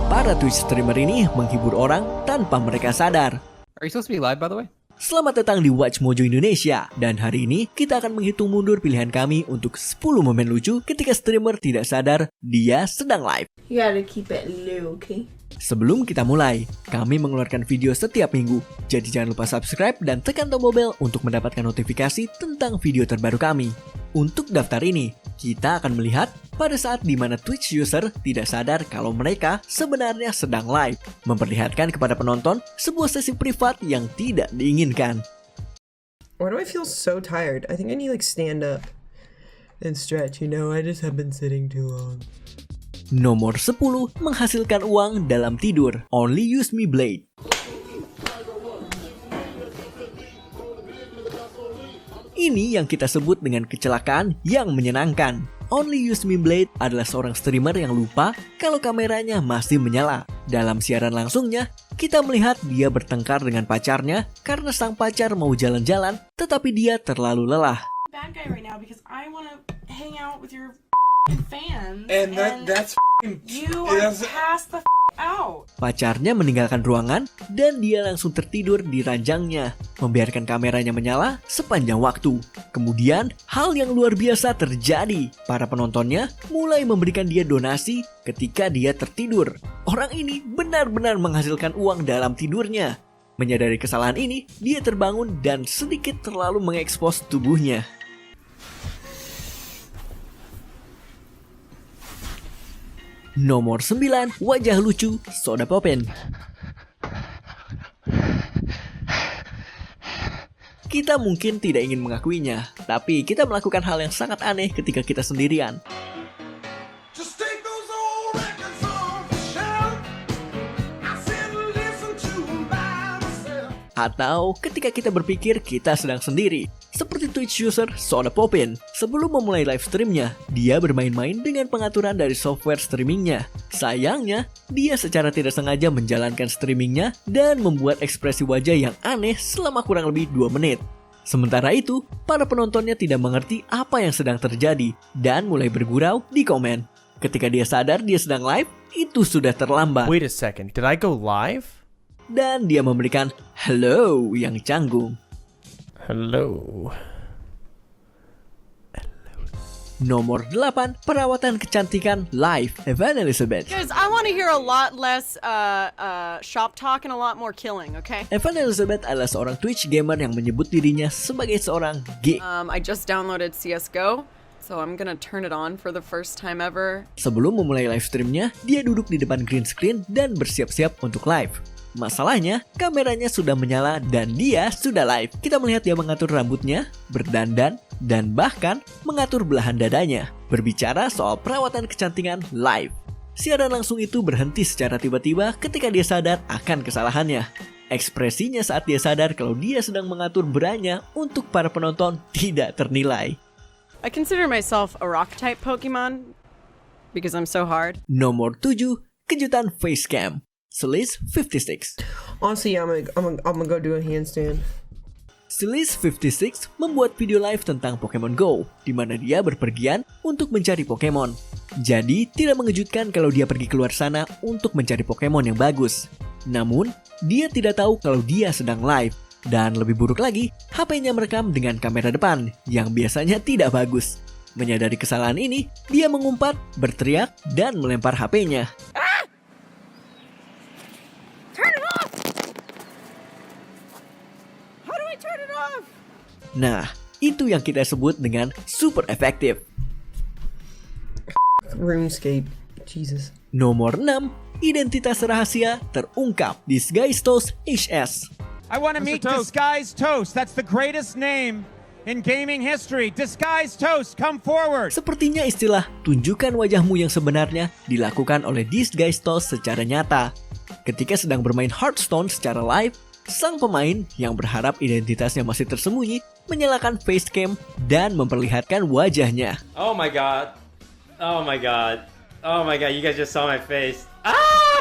Para Twitch streamer ini menghibur orang tanpa mereka sadar. Are you supposed to be live, by the way? Selamat datang di Watch Mojo Indonesia. Dan hari ini kita akan menghitung mundur pilihan kami untuk 10 momen lucu ketika streamer tidak sadar dia sedang live. You gotta keep it low, okay? Sebelum kita mulai, kami mengeluarkan video setiap minggu. Jadi jangan lupa subscribe dan tekan tombol bel untuk mendapatkan notifikasi tentang video terbaru kami. Untuk daftar ini, kita akan melihat pada saat di mana Twitch user tidak sadar kalau mereka sebenarnya sedang live, memperlihatkan kepada penonton sebuah sesi privat yang tidak diinginkan. Why do I feel so tired? I think I need like stand up and stretch, you know, I just have been sitting too long. Nomor 10, menghasilkan uang dalam tidur. Only use me blade. Ini yang kita sebut dengan kecelakaan yang menyenangkan. Only Use Me Blade adalah seorang streamer yang lupa kalau kameranya masih menyala. Dalam siaran langsungnya, kita melihat dia bertengkar dengan pacarnya karena sang pacar mau jalan-jalan, tetapi dia terlalu lelah. Bad guy right now because I want to hang out with your fans. And that's you are past the out. Pacarnya meninggalkan ruangan dan dia langsung tertidur di ranjangnya, membiarkan kameranya menyala sepanjang waktu. Kemudian, hal yang luar biasa terjadi. Para penontonnya mulai memberikan dia donasi ketika dia tertidur. Orang ini benar-benar menghasilkan uang dalam tidurnya. Menyadari kesalahan ini, dia terbangun dan sedikit terlalu mengekspos tubuhnya. Nomor 9, wajah lucu Soda Popen. Kita mungkin tidak ingin mengakuinya, tapi kita melakukan hal yang sangat aneh ketika kita sendirian. Atau ketika kita berpikir kita sedang sendiri. Seperti Twitch user Soda Popen. Sebelum memulai live streamnya, dia bermain-main dengan pengaturan dari software streamingnya. Sayangnya, dia secara tidak sengaja menjalankan streamingnya dan membuat ekspresi wajah yang aneh selama kurang lebih 2 menit. Sementara itu, para penontonnya tidak mengerti apa yang sedang terjadi dan mulai bergurau di komen. Ketika dia sadar dia sedang live, itu sudah terlambat. Wait a second, did I go live? Dan dia memberikan hello yang canggung. Hello. Nomor 8, perawatan kecantikan live Evan Elizabeth. Guys, I want to hear a lot less shop talk and a lot more killing, okay? Evan Elizabeth adalah seorang Twitch gamer yang menyebut dirinya sebagai seorang geek. I just downloaded CSGO, so I'm gonna turn it on for the first time ever. Sebelum memulai live streamnya, dia duduk di depan green screen dan bersiap-siap untuk live. Masalahnya, kameranya sudah menyala dan dia sudah live. Kita melihat dia mengatur rambutnya, berdandan, dan bahkan mengatur belahan dadanya. Berbicara soal perawatan kecantikan live. Siaran langsung itu berhenti secara tiba-tiba ketika dia sadar akan kesalahannya. Ekspresinya saat dia sadar kalau dia sedang mengatur beranya untuk para penonton tidak ternilai. I consider myself a rock type Pokemon because I'm so hard. Nomor 7, kejutan facecam. Celeste 56. Honestly, I'm gonna go do a handstand. Celeste 56 membuat video live tentang Pokemon Go, di mana dia berpergian untuk mencari Pokemon. Jadi, tidak mengejutkan kalau dia pergi keluar sana untuk mencari Pokemon yang bagus. Namun, dia tidak tahu kalau dia sedang live. Dan lebih buruk lagi, HP-nya merekam dengan kamera depan, yang biasanya tidak bagus. Menyadari kesalahan ini, dia mengumpat, berteriak, dan melempar HP-nya. Nah, itu yang kita sebut dengan super efektif. RuneScape, Jesus. Nomor 6, identitas rahasia terungkap. Disguised Toast HS. I want to meet Disguised Toast. That's the greatest name in gaming history. Disguised Toast, come forward. Sepertinya istilah tunjukkan wajahmu yang sebenarnya dilakukan oleh Disguised Toast secara nyata. Ketika sedang bermain Hearthstone secara live, sang pemain yang berharap identitasnya masih tersembunyi menyalakan facecam dan memperlihatkan wajahnya. Oh my god. Oh my god. Oh my god, you guys just saw my face.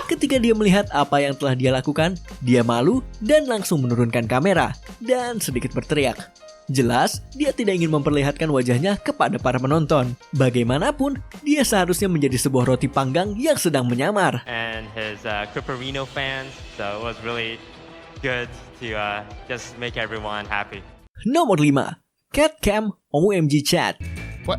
Ketika dia melihat apa yang telah dia lakukan, dia malu dan langsung menurunkan kamera dan sedikit berteriak. Jelas, dia tidak ingin memperlihatkan wajahnya kepada para penonton. Bagaimanapun, dia seharusnya menjadi sebuah roti panggang yang sedang menyamar. And his Cooperino fans, so it was really good to just make everyone happy. Nomor 5. Cat Cam OMG Chat. What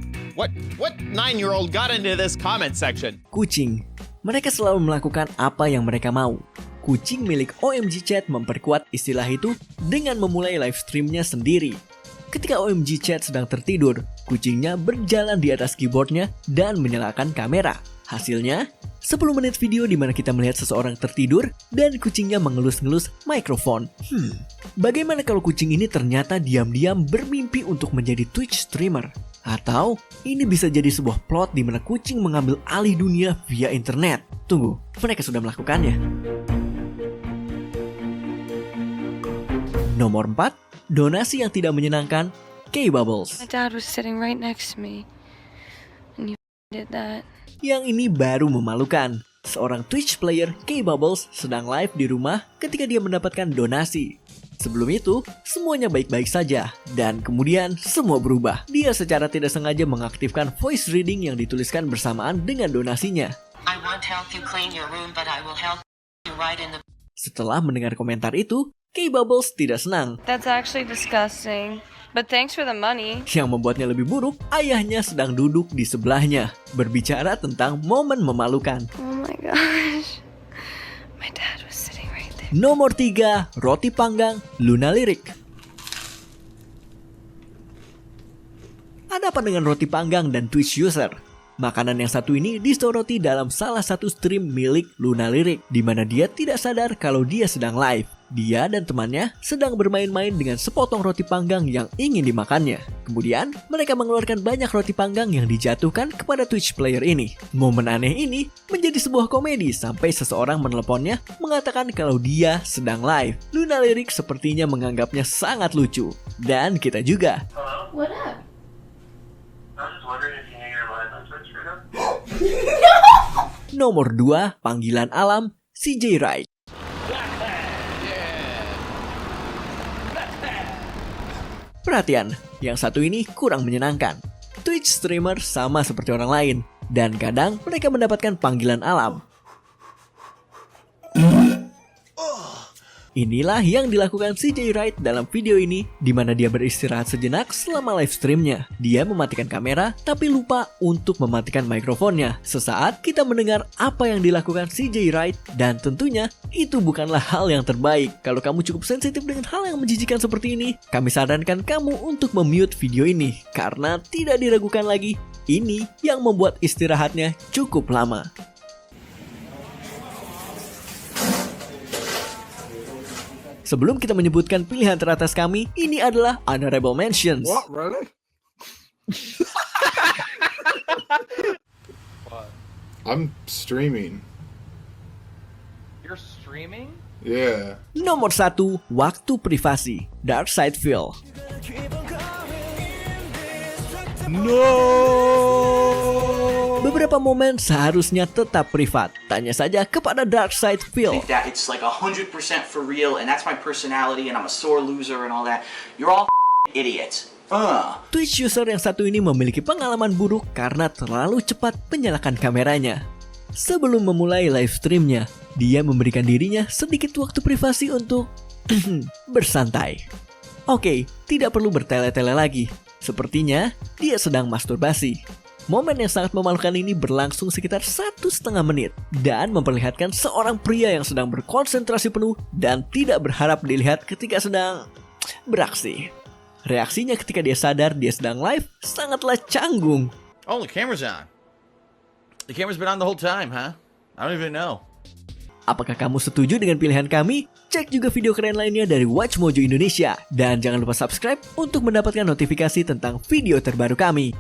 9-year-old got into this comment section? Kucing. Mereka selalu melakukan apa yang mereka mau. Kucing milik OMG Chat memperkuat istilah itu dengan memulai live streamnya sendiri. Ketika OMG Chat sedang tertidur, kucingnya berjalan di atas keyboardnya dan menyalakan kamera. Hasilnya, 10 menit video di mana kita melihat seseorang tertidur dan kucingnya mengelus-ngelus mikrofon. Bagaimana kalau kucing ini ternyata diam-diam bermimpi untuk menjadi Twitch streamer? Atau ini bisa jadi sebuah plot di mana kucing mengambil alih dunia via internet? Tunggu, mereka sudah melakukannya. Nomor 4, donasi yang tidak menyenangkan, K-Bubbles. My dad was sitting right next to me, and you did that. Yang ini baru memalukan. Seorang Twitch player, K-Bubbles, sedang live di rumah ketika dia mendapatkan donasi. Sebelum itu, semuanya baik-baik saja. Dan kemudian, semua berubah. Dia secara tidak sengaja mengaktifkan voice reading yang dituliskan bersamaan dengan donasinya. I won't help you clean your room, but I will help you right in the... Setelah mendengar komentar itu, K-Bubbles tidak senang. That's actually disgusting. But thanks for the money. Yang membuatnya lebih buruk, ayahnya sedang duduk di sebelahnya, berbicara tentang momen memalukan. Oh my gosh. My dad was sitting right there. Nomor 3, roti panggang, Luna Lyric. Ada apa dengan roti panggang dan Twitch user? Makanan yang satu ini disoroti dalam salah satu stream milik Luna Lyric, di mana dia tidak sadar kalau dia sedang live. Dia dan temannya sedang bermain-main dengan sepotong roti panggang yang ingin dimakannya. Kemudian, mereka mengeluarkan banyak roti panggang yang dijatuhkan kepada Twitch player ini. Momen aneh ini menjadi sebuah komedi sampai seseorang meneleponnya mengatakan kalau dia sedang live. Luna Lyric sepertinya menganggapnya sangat lucu. Dan kita juga. What up? I was just wondering if you knew you're live on Twitch right now. Nomor 2, panggilan alam, CJ Wright. Perhatian, yang satu ini kurang menyenangkan. Twitch streamer sama seperti orang lain, dan kadang mereka mendapatkan panggilan alam. Inilah yang dilakukan CJ Wright dalam video ini, di mana dia beristirahat sejenak selama live streamnya. Dia mematikan kamera, tapi lupa untuk mematikan mikrofonnya. Sesaat kita mendengar apa yang dilakukan CJ Wright, dan tentunya itu bukanlah hal yang terbaik. Kalau kamu cukup sensitif dengan hal yang menjijikan seperti ini, kami sarankan kamu untuk memute video ini, karena tidak diragukan lagi, ini yang membuat istirahatnya cukup lama. Sebelum kita menyebutkan pilihan teratas kami, ini adalah honorable mentions. What, really? I'm streaming. You're streaming? Yeah. Nomor 1, waktu privasi, Dark Side Phil. Beberapa momen seharusnya tetap privat. Tanya saja kepada Dark Side Phil. I think that it's like 100% for real, and that's my personality, and I'm a sore loser and all that. You're all idiots. Twitch user yang satu ini memiliki pengalaman buruk karena terlalu cepat menyalakan kameranya. Sebelum memulai live streamnya, dia memberikan dirinya sedikit waktu privasi untuk bersantai. Oke, tidak perlu bertele-tele lagi. Sepertinya dia sedang masturbasi. Momen yang sangat memalukan ini berlangsung sekitar 1,5 menit dan memperlihatkan seorang pria yang sedang berkonsentrasi penuh dan tidak berharap dilihat ketika sedang beraksi. Reaksinya ketika dia sadar dia sedang live sangatlah canggung. Oh, the camera's on. The camera's been on the whole time, huh? I don't even know. Apakah kamu setuju dengan pilihan kami? Cek juga video keren lainnya dari Watch Mojo Indonesia. Dan jangan lupa subscribe untuk mendapatkan notifikasi tentang video terbaru kami.